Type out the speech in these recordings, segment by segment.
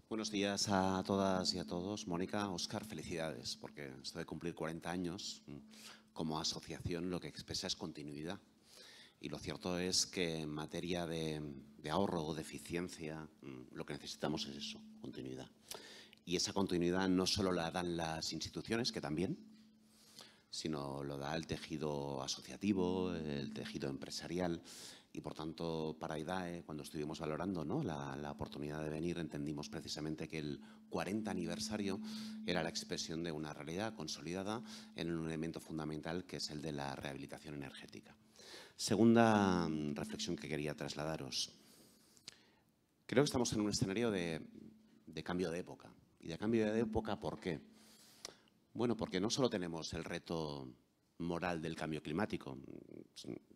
Buenos días a todas y a todos. Mónica, Óscar, felicidades, porque esto de cumplir 40 años como asociación lo que expresa es continuidad. Y lo cierto es que en materia de ahorro o de eficiencia lo que necesitamos es eso, continuidad. Y esa continuidad no solo la dan las instituciones, que también, sino lo da el tejido asociativo, el tejido empresarial. Y, por tanto, para IDAE, cuando estuvimos valorando, ¿no?, la oportunidad de venir, entendimos precisamente que el 40 aniversario era la expresión de una realidad consolidada en un elemento fundamental que es el de la rehabilitación energética. Segunda reflexión que quería trasladaros. Creo que estamos en un escenario de cambio de época. Y de cambio de época, ¿por qué? Bueno, porque no solo tenemos el reto moral del cambio climático.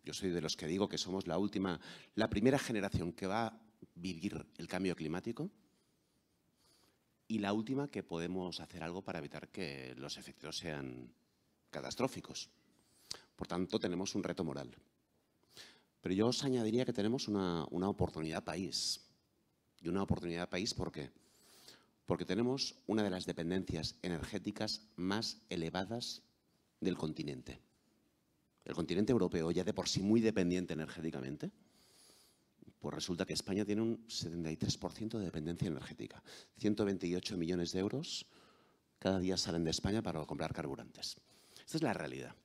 Yo soy de los que digo que somos la primera generación que va a vivir el cambio climático y la última que podemos hacer algo para evitar que los efectos sean catastróficos. Por tanto, tenemos un reto moral. Pero yo os añadiría que tenemos una oportunidad país. Y una oportunidad país, ¿por qué? Porque tenemos una de las dependencias energéticas más elevadas del continente. El continente europeo, ya de por sí muy dependiente energéticamente, pues resulta que España tiene un 73% de dependencia energética. 128 millones de euros cada día salen de España para comprar carburantes. Esta es la realidad.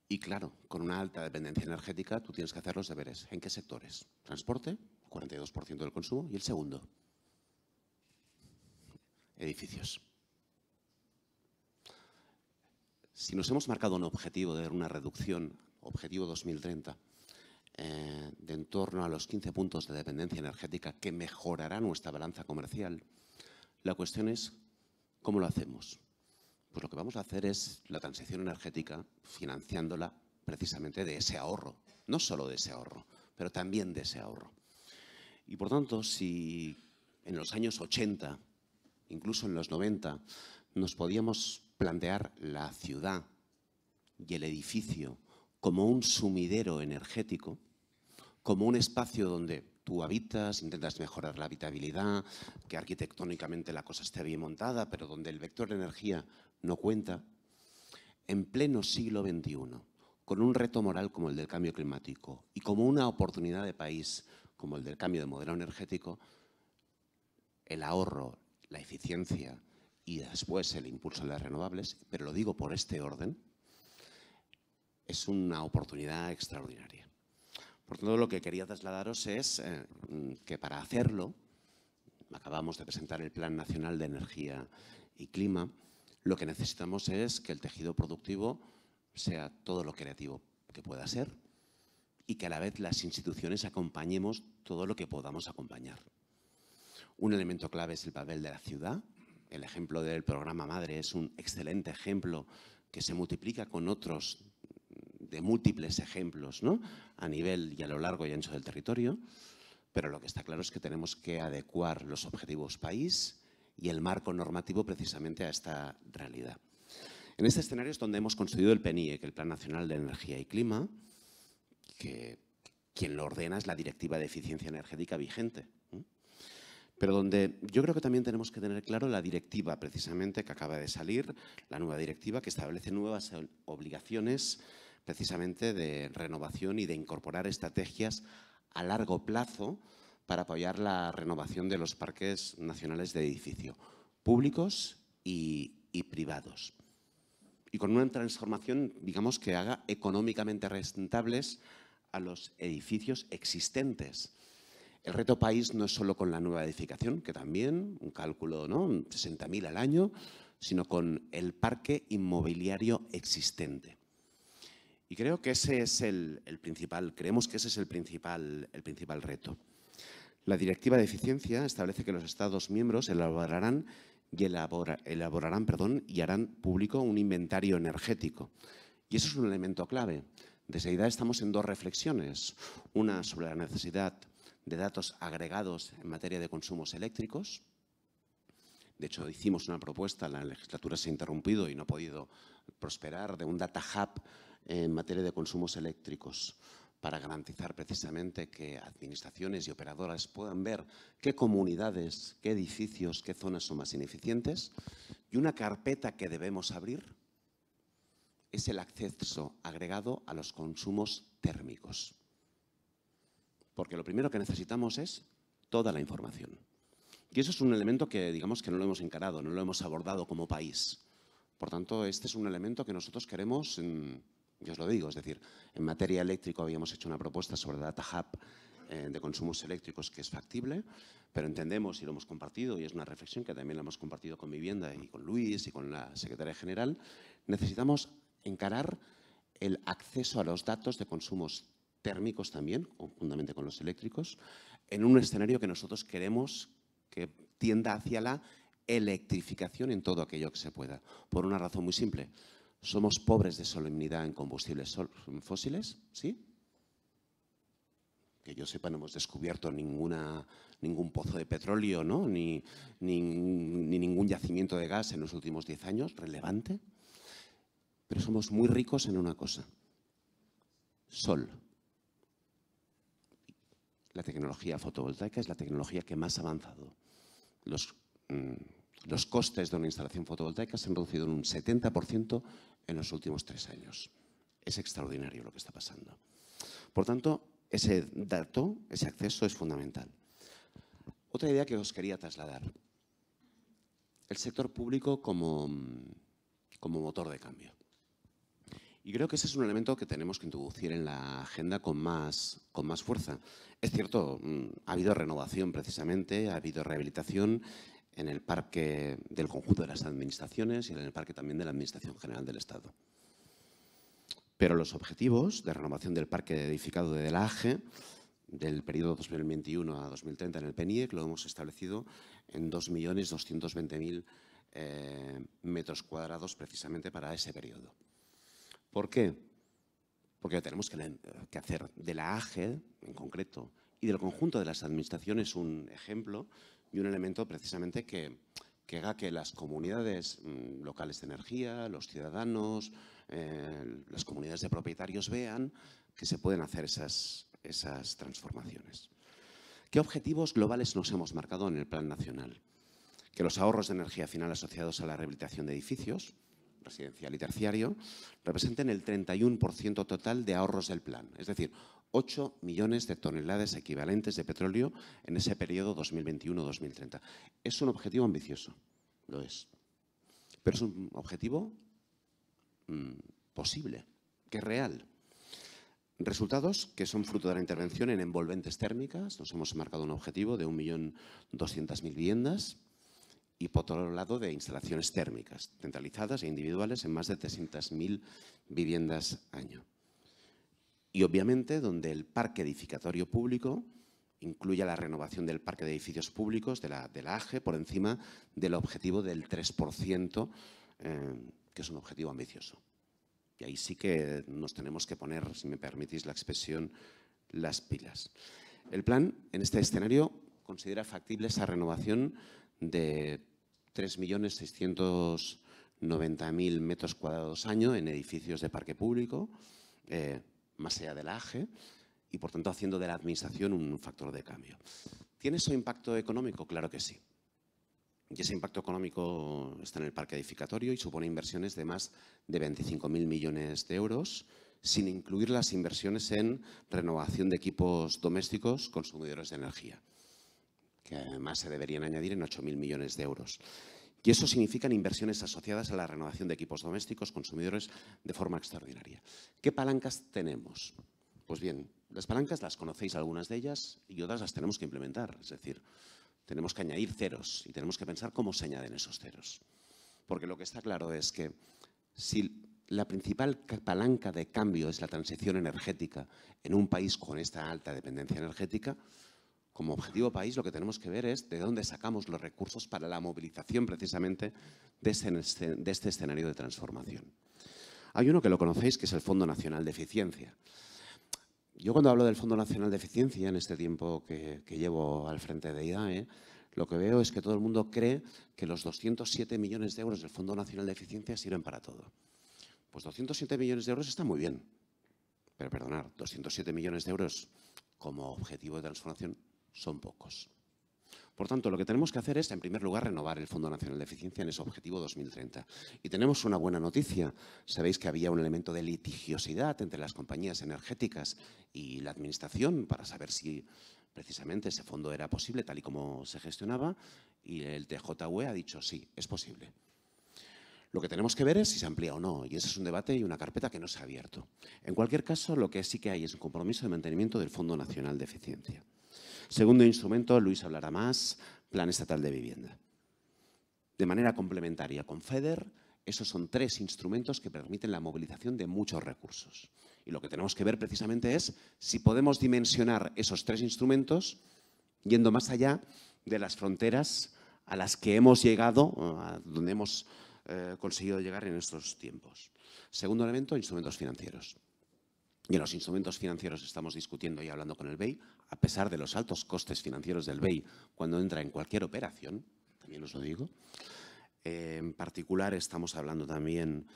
Y claro, con una alta dependencia energética tú tienes que hacer los deberes. ¿En qué sectores? Transporte, 42% del consumo, y el segundo, edificios. Si nos hemos marcado un objetivo de una reducción, objetivo 2030, de en torno a los 15 puntos de dependencia energética que mejorará nuestra balanza comercial, la cuestión es ¿cómo lo hacemos? Pues lo que vamos a hacer es la transición energética financiándola precisamente de ese ahorro, no solo de ese ahorro, pero también de ese ahorro. Y por tanto, si en los años 80, incluso en los 90, nos podíamos plantear la ciudad y el edificio como un sumidero energético, como un espacio donde tú habitas, intentas mejorar la habitabilidad, que arquitectónicamente la cosa esté bien montada, pero donde el vector de energía no cuenta, en pleno siglo XXI, con un reto moral como el del cambio climático y como una oportunidad de país como el del cambio de modelo energético, el ahorro, la eficiencia y después el impulso de las renovables, pero lo digo por este orden, es una oportunidad extraordinaria. Por tanto, lo que quería trasladaros es que para hacerlo, acabamos de presentar el Plan Nacional de Energía y Clima, lo que necesitamos es que el tejido productivo sea todo lo creativo que pueda ser y que a la vez las instituciones acompañemos todo lo que podamos acompañar. Un elemento clave es el papel de la ciudad. El ejemplo del programa Madre es un excelente ejemplo que se multiplica con otros de múltiples ejemplos, ¿no?, a nivel y a lo largo y ancho del territorio, pero lo que está claro es que tenemos que adecuar los objetivos país y el marco normativo precisamente a esta realidad. En este escenario es donde hemos construido el PNIE, que el Plan Nacional de Energía y Clima, que quien lo ordena es la Directiva de Eficiencia Energética vigente, pero donde yo creo que también tenemos que tener claro la directiva precisamente que acaba de salir, la nueva directiva que establece nuevas obligaciones precisamente de renovación y de incorporar estrategias a largo plazo para apoyar la renovación de los parques nacionales de edificio, públicos y privados. Y con una transformación, digamos, que haga económicamente rentables a los edificios existentes. El reto país no es solo con la nueva edificación, que también, un cálculo, ¿no?, 60.000 al año, sino con el parque inmobiliario existente. Y creo que ese es creemos que ese es el principal reto. La Directiva de Eficiencia establece que los Estados miembros elaborarán y harán público un inventario energético. Y eso es un elemento clave. Desde IDAE estamos en dos reflexiones. Una sobre la necesidad de datos agregados en materia de consumos eléctricos. De hecho, hicimos una propuesta, la legislatura se ha interrumpido y no ha podido prosperar, de un data hub en materia de consumos eléctricos para garantizar precisamente que administraciones y operadoras puedan ver qué comunidades, qué edificios, qué zonas son más ineficientes. Y una carpeta que debemos abrir es el acceso agregado a los consumos térmicos. Porque lo primero que necesitamos es toda la información. Y eso es un elemento que, digamos, que no lo hemos encarado, no lo hemos abordado como país. Por tanto, este es un elemento que nosotros queremos, yo os lo digo, es decir, en materia eléctrica habíamos hecho una propuesta sobre Data Hub de consumos eléctricos que es factible, pero entendemos y lo hemos compartido, y es una reflexión que también la hemos compartido con Vivienda y con Luis y con la secretaria general, necesitamos encarar el acceso a los datos de consumos térmicos también, conjuntamente con los eléctricos, en un escenario que nosotros queremos que tienda hacia la electrificación en todo aquello que se pueda. Por una razón muy simple. Somos pobres de solemnidad en combustibles fósiles, ¿sí? Que yo sepa, no hemos descubierto ningún pozo de petróleo, ¿no? ni ningún yacimiento de gas en los últimos 10 años, relevante. Pero somos muy ricos en una cosa. Sol. La tecnología fotovoltaica es la tecnología que más ha avanzado. Los costes de una instalación fotovoltaica se han reducido en un 70% en los últimos 3 años. Es extraordinario lo que está pasando. Por tanto, ese dato, ese acceso es fundamental. Otra idea que os quería trasladar. El sector público como motor de cambio. Y creo que ese es un elemento que tenemos que introducir en la agenda con más fuerza. Es cierto, ha habido renovación precisamente, ha habido rehabilitación en el parque del conjunto de las administraciones y en el parque también de la Administración General del Estado. Pero los objetivos de renovación del parque edificado de la AGE del periodo 2021 a 2030 en el PNIEC lo hemos establecido en 2.220.000 metros cuadrados precisamente para ese periodo. ¿Por qué? Porque tenemos que hacer de la AGE, en concreto, y del conjunto de las administraciones un ejemplo y un elemento precisamente que haga que las comunidades locales de energía, los ciudadanos, las comunidades de propietarios vean que se pueden hacer esas transformaciones. ¿Qué objetivos globales nos hemos marcado en el Plan Nacional? Que los ahorros de energía final asociados a la rehabilitación de edificios, residencial y terciario, representen el 31% total de ahorros del plan, es decir, 8 millones de toneladas equivalentes de petróleo en ese periodo 2021-2030. Es un objetivo ambicioso, lo es, pero es un objetivo posible, que es real. Resultados que son fruto de la intervención en envolventes térmicas. Nos hemos marcado un objetivo de 1.200.000 viviendas. Y por otro lado, de instalaciones térmicas, centralizadas e individuales en más de 300.000 viviendas año. Y obviamente, donde el parque edificatorio público incluya la renovación del parque de edificios públicos de la AGE por encima del objetivo del 3%, que es un objetivo ambicioso. Y ahí sí que nos tenemos que poner, si me permitís la expresión, las pilas. El plan, en este escenario, considera factible esa renovación de 3.690.000 metros cuadrados año en edificios de parque público, más allá de la AGE, y por tanto haciendo de la administración un factor de cambio. ¿Tiene eso impacto económico? Claro que sí. Y ese impacto económico está en el parque edificatorio y supone inversiones de más de 25.000 millones de euros, sin incluir las inversiones en renovación de equipos domésticos consumidores de energía, que además se deberían añadir en 8.000 millones de euros. Y eso significan inversiones asociadas a la renovación de equipos domésticos consumidores de forma extraordinaria. ¿Qué palancas tenemos? Pues bien, las palancas las conocéis algunas de ellas y otras las tenemos que implementar. Es decir, tenemos que añadir ceros y tenemos que pensar cómo se añaden esos ceros. Porque lo que está claro es que si la principal palanca de cambio es la transición energética en un país con esta alta dependencia energética, como objetivo país lo que tenemos que ver es de dónde sacamos los recursos para la movilización precisamente de este escenario de transformación. Hay uno que lo conocéis, que es el Fondo Nacional de Eficiencia. Yo cuando hablo del Fondo Nacional de Eficiencia, en este tiempo que llevo al frente de IDAE, lo que veo es que todo el mundo cree que los 207 millones de euros del Fondo Nacional de Eficiencia sirven para todo. Pues 207 millones de euros está muy bien, pero perdonar, 207 millones de euros como objetivo de transformación son pocos. Por tanto, lo que tenemos que hacer es, en primer lugar, renovar el Fondo Nacional de Eficiencia en ese objetivo 2030. Y tenemos una buena noticia. Sabéis que había un elemento de litigiosidad entre las compañías energéticas y la Administración para saber si precisamente ese fondo era posible, tal y como se gestionaba, y el TJUE ha dicho sí, es posible. Lo que tenemos que ver es si se amplía o no, y ese es un debate y una carpeta que no se ha abierto. En cualquier caso, lo que sí que hay es un compromiso de mantenimiento del Fondo Nacional de Eficiencia. Segundo instrumento, Luis hablará más, Plan Estatal de Vivienda. De manera complementaria con FEDER, esos son 3 instrumentos que permiten la movilización de muchos recursos. Y lo que tenemos que ver precisamente es si podemos dimensionar esos 3 instrumentos yendo más allá de las fronteras a las que hemos llegado, a donde hemos conseguido llegar en estos tiempos. Segundo elemento, instrumentos financieros. Y en los instrumentos financieros estamos discutiendo y hablando con el BEI, a pesar de los altos costes financieros del BEI cuando entra en cualquier operación, también os lo digo. En particular estamos hablando también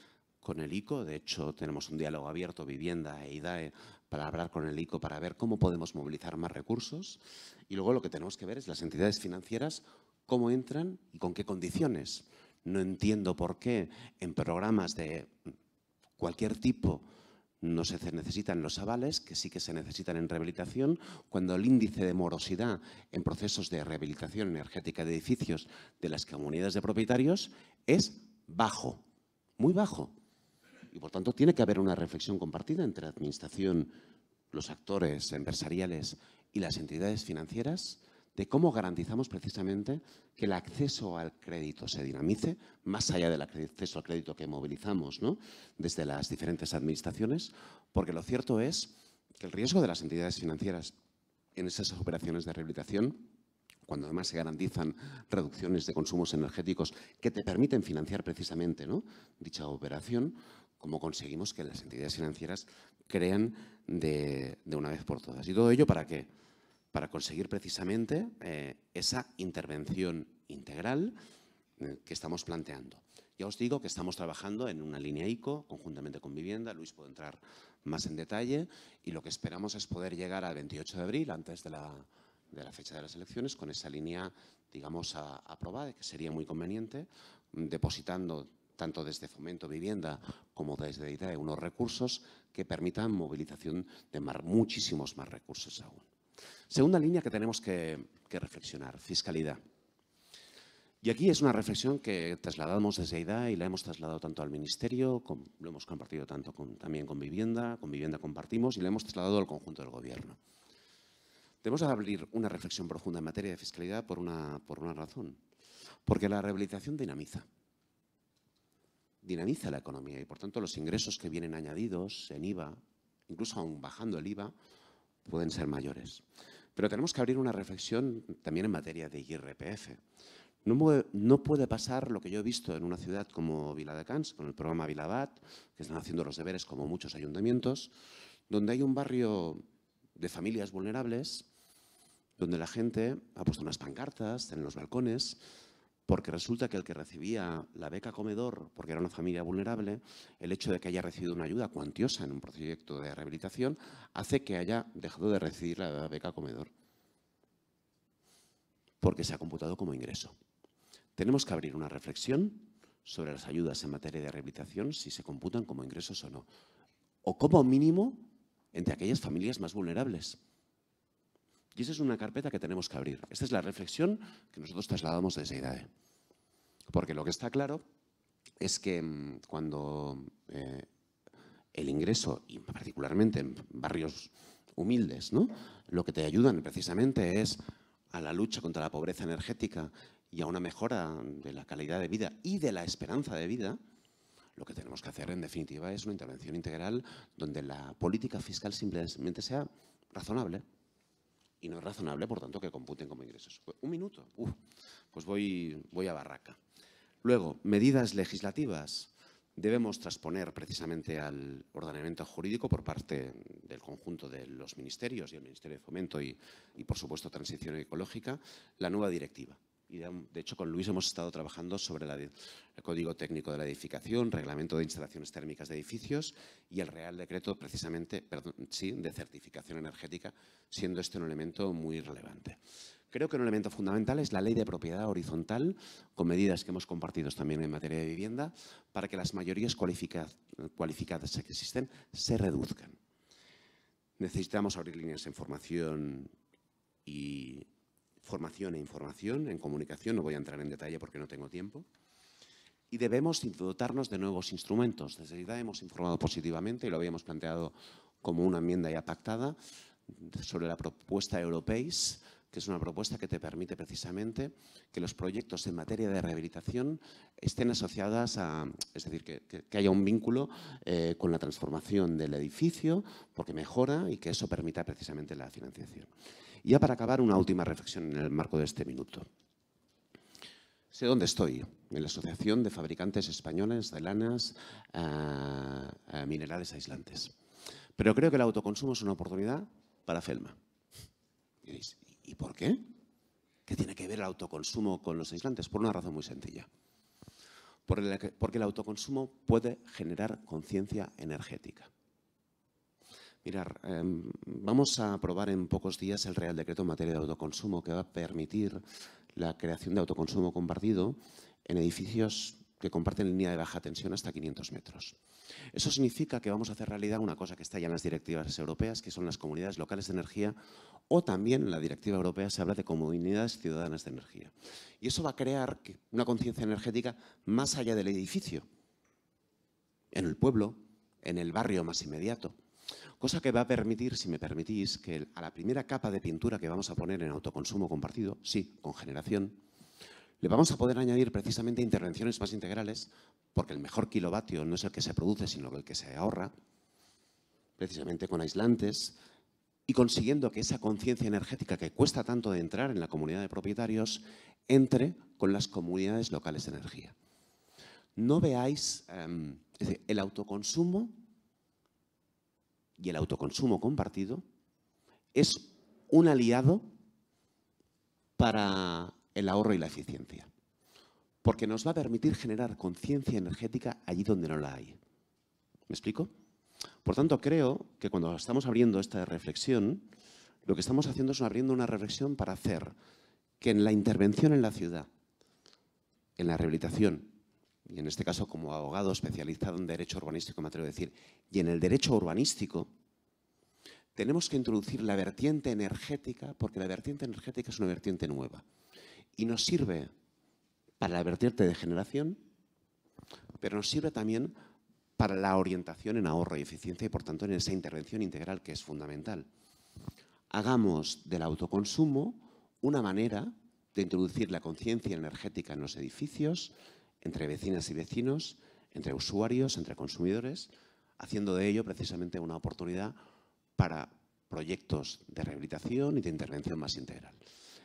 con el ICO, de hecho tenemos un diálogo abierto, Vivienda e IDAE, para hablar con el ICO para ver cómo podemos movilizar más recursos. Y luego lo que tenemos que ver es las entidades financieras, cómo entran y con qué condiciones. No entiendo por qué en programas de cualquier tipo no se necesitan los avales, que sí que se necesitan en rehabilitación, cuando el índice de morosidad en procesos de rehabilitación energética de edificios de las comunidades de propietarios es bajo, muy bajo. Y por tanto tiene que haber una reflexión compartida entre la Administración, los actores empresariales y las entidades financieras de cómo garantizamos precisamente que el acceso al crédito se dinamice, más allá del acceso al crédito que movilizamos, ¿no?, desde las diferentes administraciones, porque lo cierto es que el riesgo de las entidades financieras en esas operaciones de rehabilitación, cuando además se garantizan reducciones de consumos energéticos que te permiten financiar precisamente, ¿no?, dicha operación, cómo conseguimos que las entidades financieras crean de una vez por todas. ¿Y todo ello para qué? Para conseguir precisamente esa intervención integral que estamos planteando. Ya os digo que estamos trabajando en una línea ICO, conjuntamente con Vivienda. Luis puede entrar más en detalle y lo que esperamos es poder llegar al 28 de abril, antes de la fecha de las elecciones, con esa línea, digamos, aprobada, que sería muy conveniente, depositando tanto desde Fomento Vivienda como desde IDAE unos recursos que permitan movilización de muchísimos más recursos aún. Segunda línea que tenemos que reflexionar, fiscalidad. Y aquí es una reflexión que trasladamos desde IDAE y la hemos trasladado tanto al Ministerio, lo hemos compartido también con Vivienda compartimos y la hemos trasladado al conjunto del Gobierno. Debemos abrir una reflexión profunda en materia de fiscalidad por una razón, porque la rehabilitación dinamiza la economía y, por tanto, los ingresos que vienen añadidos en IVA, incluso aún bajando el IVA, pueden ser mayores. Pero tenemos que abrir una reflexión también en materia de IRPF. No puede pasar lo que yo he visto en una ciudad como Viladecans, con el programa Vilabat, que están haciendo los deberes como muchos ayuntamientos, donde hay un barrio de familias vulnerables, donde la gente ha puesto unas pancartas en los balcones, porque resulta que el que recibía la beca comedor, porque era una familia vulnerable, el hecho de que haya recibido una ayuda cuantiosa en un proyecto de rehabilitación hace que haya dejado de recibir la beca comedor, porque se ha computado como ingreso. Tenemos que abrir una reflexión sobre las ayudas en materia de rehabilitación, si se computan como ingresos o no, o como mínimo entre aquellas familias más vulnerables. Y esa es una carpeta que tenemos que abrir. Esta es la reflexión que nosotros trasladamos desde IDAE. Porque lo que está claro es que cuando el ingreso, y particularmente en barrios humildes, ¿no?, lo que te ayudan precisamente es a la lucha contra la pobreza energética y a una mejora de la calidad de vida y de la esperanza de vida, lo que tenemos que hacer en definitiva es una intervención integral donde la política fiscal simplemente sea razonable. Y no es razonable, por tanto, que computen como ingresos. Un minuto. Pues voy a barraca. Luego, medidas legislativas. Debemos transponer precisamente al ordenamiento jurídico por parte del conjunto de los ministerios y el Ministerio de Fomento y por supuesto, Transición Ecológica, la nueva directiva. y de hecho con Luis hemos estado trabajando sobre el Código Técnico de la Edificación, Reglamento de Instalaciones Térmicas de Edificios y el Real Decreto precisamente, de certificación energética, siendo este un elemento muy relevante. Creo que un elemento fundamental es la ley de propiedad horizontal, con medidas que hemos compartido también en materia de vivienda, para que las mayorías cualificadas que existen se reduzcan. Necesitamos abrir líneas en formación e información, en comunicación, no voy a entrar en detalle porque no tengo tiempo. Y debemos dotarnos de nuevos instrumentos. Desde IDA hemos informado positivamente, y lo habíamos planteado como una enmienda ya pactada, sobre la propuesta Europeis, que es una propuesta que te permite precisamente que los proyectos en materia de rehabilitación estén asociadas a, es decir, que haya un vínculo con la transformación del edificio, porque mejora y que eso permita precisamente la financiación. Y ya para acabar, una última reflexión en el marco de este minuto. Sé dónde estoy, en la Asociación de Fabricantes Españoles de Lanas Minerales Aislantes. Pero creo que el autoconsumo es una oportunidad para Felma. Diréis, ¿y por qué? ¿Qué tiene que ver el autoconsumo con los aislantes? Por una razón muy sencilla. Porque el autoconsumo puede generar conciencia energética. Mirad, vamos a aprobar en pocos días el Real Decreto en materia de autoconsumo, que va a permitir la creación de autoconsumo compartido en edificios que comparten línea de baja tensión hasta 500 metros. Eso significa que vamos a hacer realidad una cosa que está ya en las directivas europeas, que son las comunidades locales de energía, o también en la directiva europea se habla de comunidades ciudadanas de energía. Y eso va a crear una conciencia energética más allá del edificio, en el pueblo, en el barrio más inmediato. Cosa que va a permitir, si me permitís, que a la primera capa de pintura que vamos a poner en autoconsumo compartido, sí, con generación, le vamos a poder añadir precisamente intervenciones más integrales, porque el mejor kilovatio no es el que se produce, sino el que se ahorra, precisamente con aislantes, y consiguiendo que esa conciencia energética que cuesta tanto de entrar en la comunidad de propietarios, entre con las comunidades locales de energía. No veáis, es decir, el autoconsumo y el autoconsumo compartido es un aliado para el ahorro y la eficiencia, porque nos va a permitir generar conciencia energética allí donde no la hay. ¿Me explico? Por tanto, creo que cuando estamos abriendo esta reflexión, lo que estamos haciendo es abriendo una reflexión para hacer que en la intervención en la ciudad, en la rehabilitación, y en este caso como abogado especializado en derecho urbanístico, me atrevo a decir, y en el derecho urbanístico, tenemos que introducir la vertiente energética, porque la vertiente energética es una vertiente nueva. Y nos sirve para la vertiente de generación, pero nos sirve también para la orientación en ahorro y eficiencia y, por tanto, en esa intervención integral que es fundamental. Hagamos del autoconsumo una manera de introducir la conciencia energética en los edificios, entre vecinas y vecinos, entre usuarios, entre consumidores, haciendo de ello precisamente una oportunidad para proyectos de rehabilitación y de intervención más integral.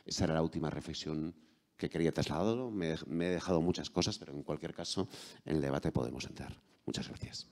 Esa era la última reflexión que quería trasladar. Me he dejado muchas cosas, pero en cualquier caso, en el debate podemos entrar. Muchas gracias.